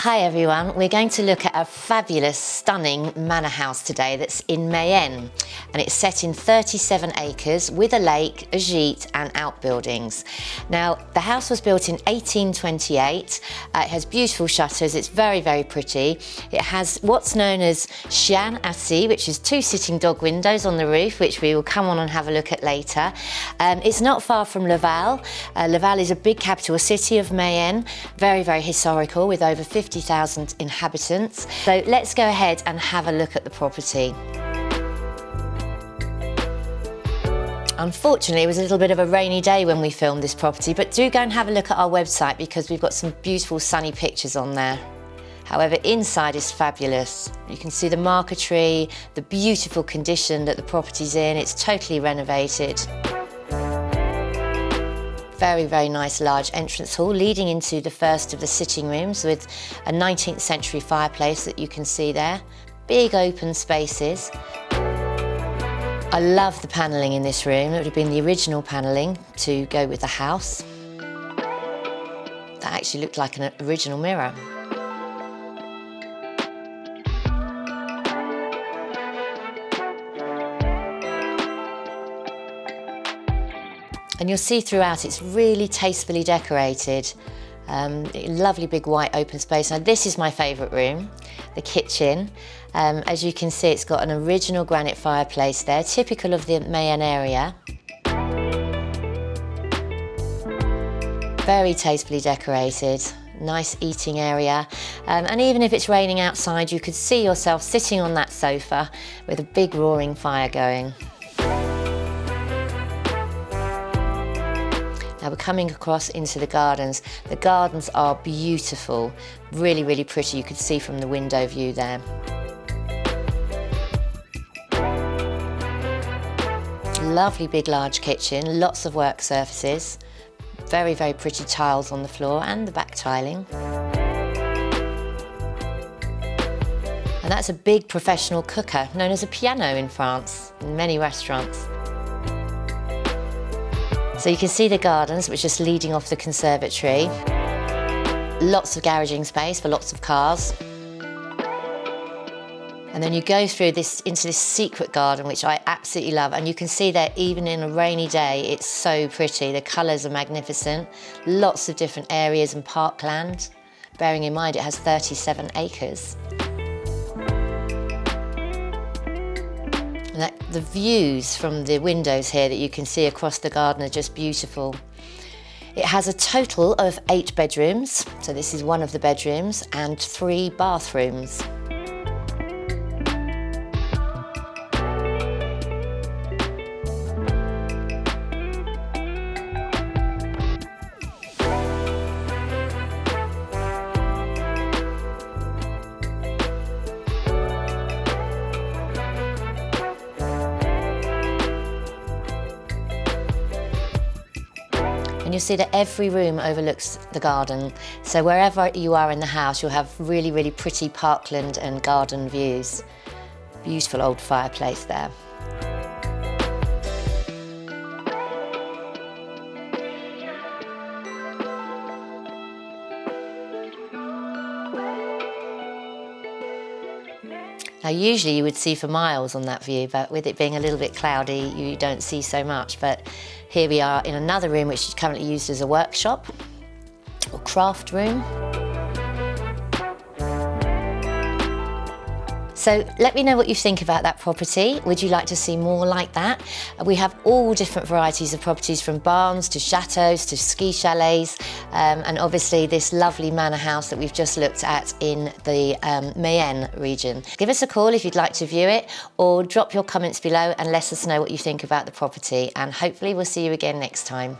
Hi everyone, we're going to look at a fabulous, stunning manor house today that's in Mayenne, and it's set in 37 acres with a lake, a gîte and outbuildings. Now, the house was built in 1828, it has beautiful shutters, it's very, very pretty. It has what's known as chien assis, which is 2 sitting dog windows on the roof, which we will come on and have a look at later. It's not far from Laval. Laval is a big capital city of Mayenne, very, very historical with over 50,000 inhabitants. So let's go ahead and have a look at the property. Unfortunately, it was a little bit of a rainy day when we filmed this property, but do go and have a look at our website because we've got some beautiful sunny pictures on there. However, inside is fabulous. You can see the marquetry, the beautiful condition that the property's in. It's totally renovated. Very, very nice large entrance hall leading into the first of the sitting rooms with a 19th century fireplace that you can see there. Big open spaces. I love the panelling in this room. It would have been the original panelling to go with the house. That actually looked like an original mirror. And you'll see throughout it's really tastefully decorated. Lovely big white open space. Now this is my favourite room, the kitchen. As you can see, it's got an original granite fireplace there, typical of the Mayenne area. Very tastefully decorated, nice eating area. And even if it's raining outside, you could see yourself sitting on that sofa with a big roaring fire going. Now we're coming across into the gardens. The gardens are beautiful, really, really pretty. You could see from the window view there. Lovely big large kitchen, lots of work surfaces. Very, very pretty tiles on the floor and the back tiling. And that's a big professional cooker, known as a piano in France, in many restaurants. So you can see the gardens, which are just leading off the conservatory. Lots of garaging space for lots of cars. And then you go through this into this secret garden, which I absolutely love. And you can see that even in a rainy day, it's so pretty. The colours are magnificent. Lots of different areas and parkland. Bearing in mind, it has 37 acres. The views from the windows here that you can see across the garden are just beautiful. It has a total of 8 bedrooms, so this is one of the bedrooms, and 3 bathrooms. And you'll see that every room overlooks the garden. So wherever you are in the house, you'll have really, really pretty parkland and garden views. Beautiful old fireplace there. Now usually you would see for miles on that view, but with it being a little bit cloudy, you don't see so much. But here we are in another room which is currently used as a workshop or craft room. So let me know what you think about that property. Would you like to see more like that? We have all different varieties of properties, from barns to chateaux to ski chalets, and obviously this lovely manor house that we've just looked at in the Mayenne region. Give us a call if you'd like to view it, or drop your comments below and let us know what you think about the property, and hopefully we'll see you again next time.